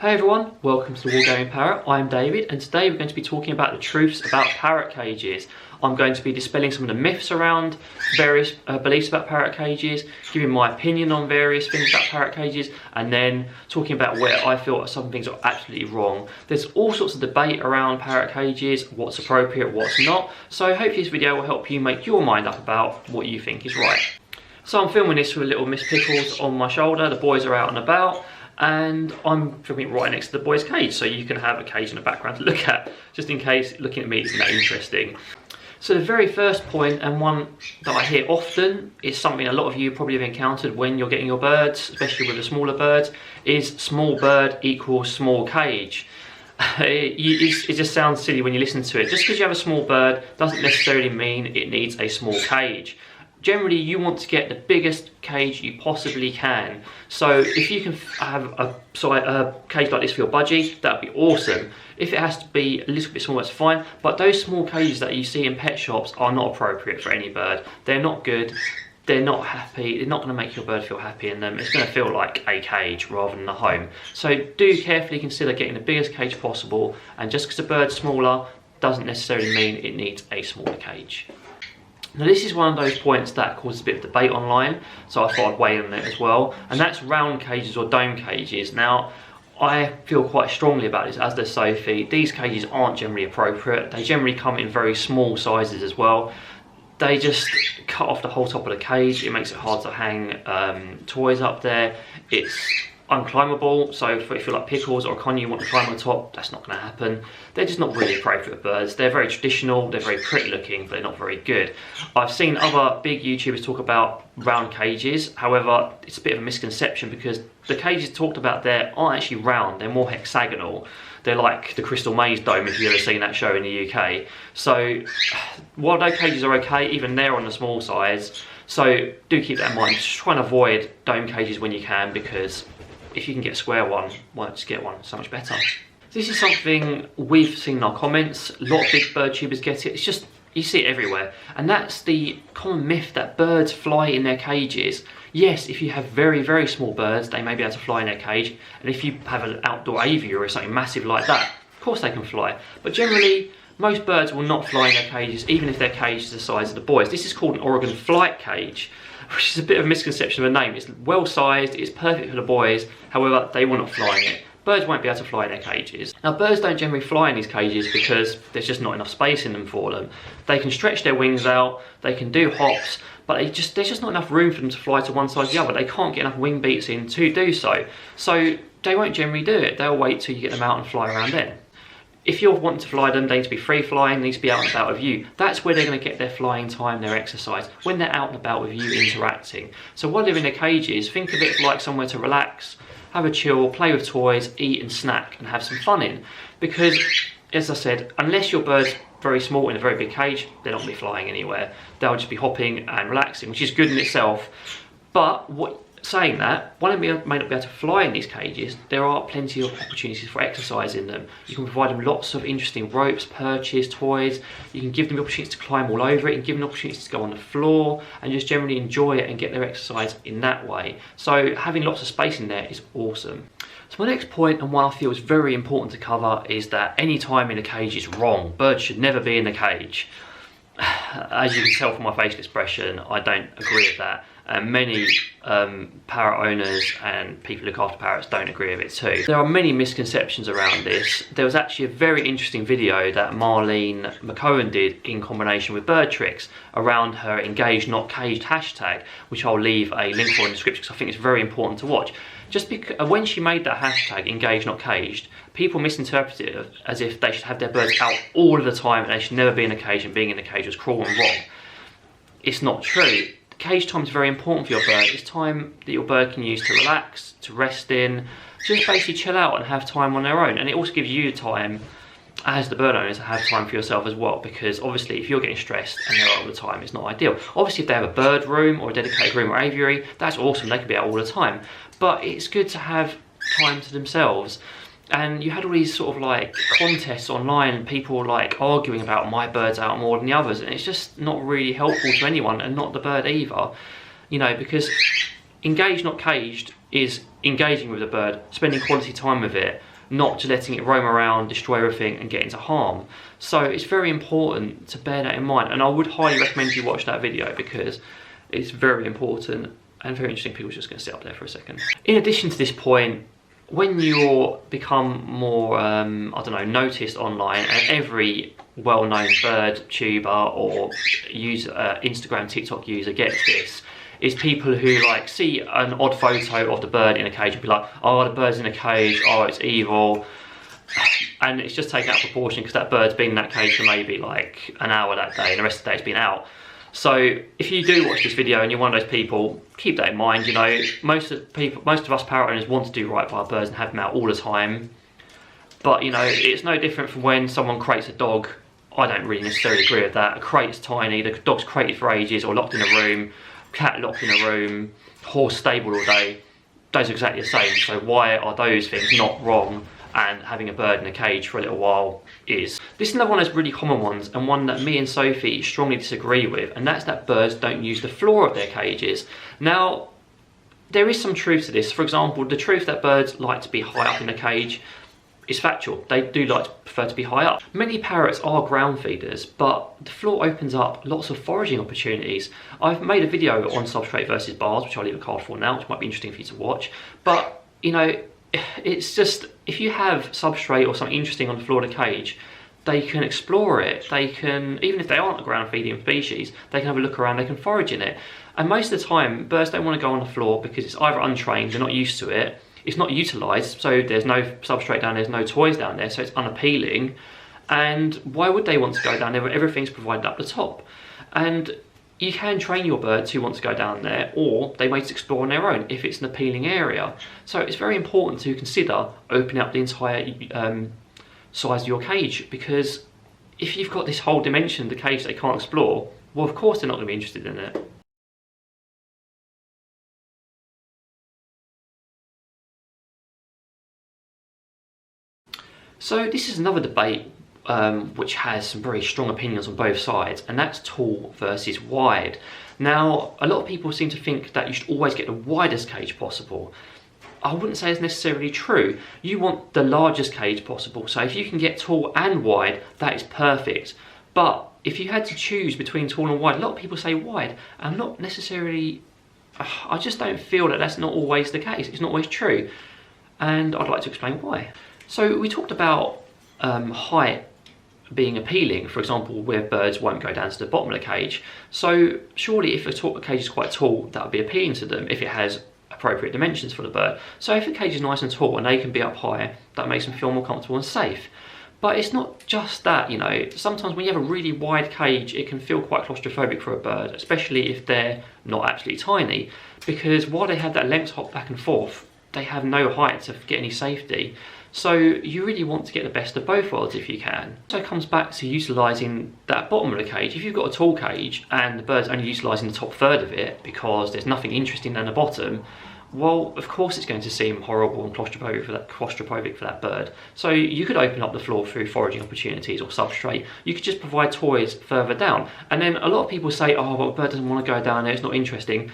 Hey everyone, welcome to the Wargaming Parrot. I'm David and today we're going to be talking about the truths about parrot cages. I'm going to be dispelling some of the myths around various beliefs about parrot cages, giving my opinion on various things about parrot cages, and then talking about where I feel some things are absolutely wrong. There's all sorts of debate around parrot cages, what's appropriate, what's not, so hopefully this video will help you make your mind up about what you think is right. So I'm filming this with little Miss Pickles on my shoulder. The boys are out and about, and I'm filming right next to the boys' cage, so you can have a cage in the background to look at, just in case looking at me isn't that interesting. So the very first point, and one that I hear often, is something a lot of you probably have encountered when you're getting your birds, especially with the smaller birds, is small bird equals small cage. It just sounds silly when you listen to it. Just because you have a small bird doesn't necessarily mean it needs a small cage. Generally, you want to get the biggest cage you possibly can. So if you can have a cage like this for your budgie, that would be awesome. If it has to be a little bit smaller, that's fine. But those small cages that you see in pet shops are not appropriate for any bird. They're not good. They're not happy. They're not going to make your bird feel happy in them. It's going to feel like a cage rather than a home. So do carefully consider getting the biggest cage possible. And just because the bird's smaller doesn't necessarily mean it needs a smaller cage. Now this is one of those points that causes a bit of debate online, so I thought I'd weigh in on it as well, and that's round cages or dome cages. Now, I feel quite strongly about this, as does Sophie. These cages aren't generally appropriate. They generally come in very small sizes as well. They just cut off the whole top of the cage. It makes it hard to hang toys up there. It's unclimbable, so if you're like Pickles or Connie, you want to climb on top, that's not going to happen. They're just not really appropriate birds. They're very traditional, they're very pretty looking, but they're not very good. I've seen other big YouTubers talk about round cages. However, it's a bit of a misconception because the cages talked about there aren't actually round, they're more hexagonal. They're like the Crystal Maze Dome, if you've ever seen that show in the UK. So while those cages are okay, even they're on the small size, so do keep that in mind. Just try and avoid dome cages when you can, because if you can get a square one, why not just get one? So much better. This is something we've seen in our comments. A lot of big bird tubers get it. It's just, you see it everywhere. And that's the common myth that birds fly in their cages. Yes, if you have very, very small birds, they may be able to fly in their cage. And if you have an outdoor aviary or something massive like that, of course they can fly. But generally, most birds will not fly in their cages, even if their cage is the size of the boys. This is called an Oregon flight cage, which is a bit of a misconception of a name. It's well sized, it's perfect for the boys, however, they will not fly in it. Birds won't be able to fly in their cages. Now, birds don't generally fly in these cages because there's just not enough space in them for them. They can stretch their wings out, they can do hops, but there's just not enough room for them to fly to one side or the other. They can't get enough wing beats in to do so. So they won't generally do it. They'll wait till you get them out and fly around then. If you're wanting to fly them, they need to be free flying, they need to be out and about with you. That's where they're going to get their flying time, their exercise, when they're out and about with you interacting. So while they're in their cages, think of it like somewhere to relax, have a chill, play with toys, eat and snack and have some fun in. Because, as I said, unless your bird's very small in a very big cage, they're not going to be flying anywhere. They'll just be hopping and relaxing, which is good in itself. But saying that, while they may not be able to fly in these cages, there are plenty of opportunities for exercise in them. You can provide them lots of interesting ropes, perches, toys. You can give them the opportunity to climb all over it. You can give them the opportunity to go on the floor and just generally enjoy it and get their exercise in that way. So having lots of space in there is awesome. So my next point, and one I feel is very important to cover, is that any time in a cage is wrong. Birds should never be in a cage. As you can tell from my facial expression, I don't agree with that. And many parrot owners and people who look after parrots don't agree with it too. There are many misconceptions around this. There was actually a very interesting video that Marlene McCohen did in combination with Bird Tricks around her engaged not caged hashtag, which I'll leave a link for in the description because I think it's very important to watch. Just because when she made that hashtag engaged not caged, people misinterpreted it as if they should have their birds out all of the time and they should never be in a cage, and being in a cage was cruel and wrong. It's not true. Cage time is very important for your bird. It's time that your bird can use to relax, to rest in, just basically chill out and have time on their own. And it also gives you time, as the bird owner, to have time for yourself as well, because obviously if you're getting stressed and they're out all the time, it's not ideal. Obviously if they have a bird room or a dedicated room or aviary, that's awesome, they can be out all the time. But it's good to have time to themselves. And you had all these sort of like contests online and people like arguing about my bird's out more than the others, and it's just not really helpful to anyone, and not the bird either, you know, because engaged not caged is engaging with the bird, spending quality time with it, not just letting it roam around, destroy everything and get into harm. So it's very important to bear that in mind, and I would highly recommend you watch that video because it's very important and very interesting. People's just going to sit up there for a second. In addition to this point, when you become more, I don't know, noticed online, and every well-known bird tuber or user, Instagram, TikTok user gets this, is people who like see an odd photo of the bird in a cage and be like, oh, the bird's in a cage, oh, it's evil. And it's just taken out of proportion because that bird's been in that cage for maybe like an hour that day and the rest of the day it's been out. So if you do watch this video and you're one of those people, keep that in mind. You know, most of us parrot owners want to do right by our birds and have them out all the time. But you know, it's no different from when someone crates a dog. I don't really necessarily agree with that. A crate's tiny, the dog's crated for ages or locked in a room, cat locked in a room, horse stable all day. Those are exactly the same. So why are those things not wrong? And having a bird in a cage for a little while is. This is another one of those really common ones, and one that me and Sophie strongly disagree with, and that's that birds don't use the floor of their cages. Now, there is some truth to this. For example, the truth that birds like to be high up in a cage is factual. They do prefer to be high up. Many parrots are ground feeders, but the floor opens up lots of foraging opportunities. I've made a video on substrate versus bars, which I'll leave a card for now, which might be interesting for you to watch. But, you know, it's just, if you have substrate or something interesting on the floor of the cage, they can explore it. They can, even if they aren't a ground feeding species, they can have a look around, they can forage in it. And most of the time, birds don't want to go on the floor because it's either untrained, they're not used to it, it's not utilised, so there's no substrate down there, there's no toys down there, so it's unappealing. And why would they want to go down there when everything's provided up the top? And you can train your birds who want to go down there, or they may just explore on their own if it's an appealing area. So it's very important to consider opening up the entire size of your cage, because if you've got this whole dimension of the cage they can't explore, well, of course they're not going to be interested in it. So this is another debate which has some very strong opinions on both sides, and that's tall versus wide. Now, a lot of people seem to think that you should always get the widest cage possible. I wouldn't say it's necessarily true. You want the largest cage possible, so if you can get tall and wide, that is perfect. But if you had to choose between tall and wide, a lot of people say wide, and not necessarily, I just don't feel that that's not always the case. It's not always true, and I'd like to explain why. So we talked about height being appealing, for example, where birds won't go down to the bottom of the cage. So surely if a cage is quite tall, that would be appealing to them if it has appropriate dimensions for the bird. So if the cage is nice and tall and they can be up high, that makes them feel more comfortable and safe. But it's not just that, you know. Sometimes when you have a really wide cage, it can feel quite claustrophobic for a bird, especially if they're not absolutely tiny, because while they have that length hop back and forth, they have no height to get any safety. So you really want to get the best of both worlds if you can. So it comes back to utilising that bottom of the cage. If you've got a tall cage and the bird's only utilising the top third of it because there's nothing interesting down the bottom, well, of course it's going to seem horrible and claustrophobic for that bird. So you could open up the floor through foraging opportunities or substrate. You could just provide toys further down. And then a lot of people say, oh, well, the bird doesn't want to go down there, it's not interesting.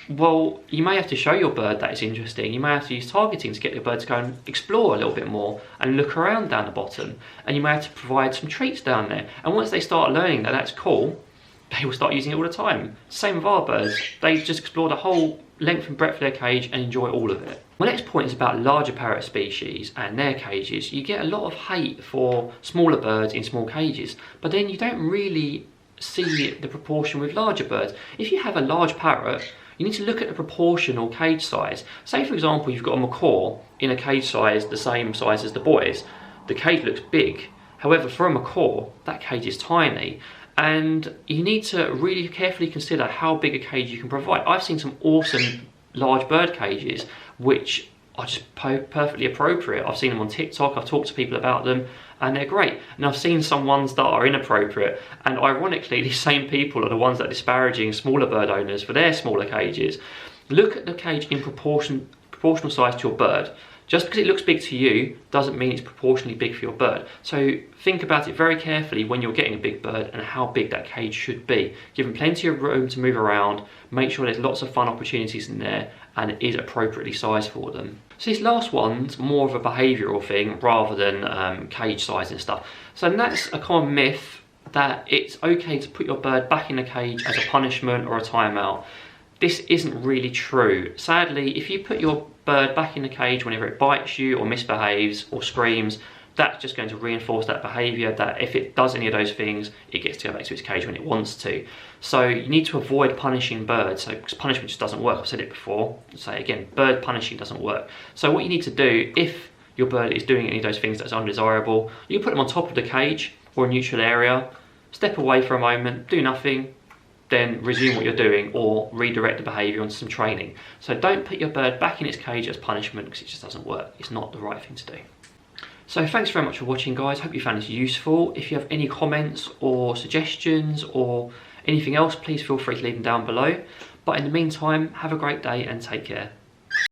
Well, you may have to show your bird that it's interesting. You may have to use targeting to get your bird to go and explore a little bit more and look around down the bottom. And you may have to provide some treats down there. And once they start learning that that's cool, they will start using it all the time. Same with our birds. They just explore the whole length and breadth of their cage and enjoy all of it. My next point is about larger parrot species and their cages. You get a lot of hate for smaller birds in small cages, but then you don't really see the proportion with larger birds. If you have a large parrot, you need to look at the proportional cage size. Say, for example, you've got a macaw in a cage size the same size as the boys. The cage looks big. However, for a macaw, that cage is tiny. And you need to really carefully consider how big a cage you can provide. I've seen some awesome large bird cages which are just perfectly appropriate. I've seen them on TikTok, I've talked to people about them, and they're great. And I've seen some ones that are inappropriate, and ironically these same people are the ones that are disparaging smaller bird owners for their smaller cages. Look at the cage in proportional size to your bird. Just because it looks big to you doesn't mean it's proportionally big for your bird. So think about it very carefully when you're getting a big bird and how big that cage should be. Give them plenty of room to move around, make sure there's lots of fun opportunities in there and it is appropriately sized for them. So this last one's more of a behavioural thing rather than cage size and stuff. So that's a common myth that it's okay to put your bird back in the cage as a punishment or a timeout. This isn't really true. Sadly, if you put your bird back in the cage whenever it bites you or misbehaves or screams, that's just going to reinforce that behaviour, that if it does any of those things, it gets to go back to its cage when it wants to. So you need to avoid punishing birds, because punishment just doesn't work. I've said it before. So again, bird punishing doesn't work. So what you need to do, if your bird is doing any of those things that's undesirable, you can put them on top of the cage or a neutral area, step away for a moment, do nothing, then resume what you're doing or redirect the behaviour onto some training. So don't put your bird back in its cage as punishment because it just doesn't work. It's not the right thing to do. So thanks very much for watching, guys. Hope you found this useful. If you have any comments or suggestions or anything else, please feel free to leave them down below. But in the meantime, have a great day and take care.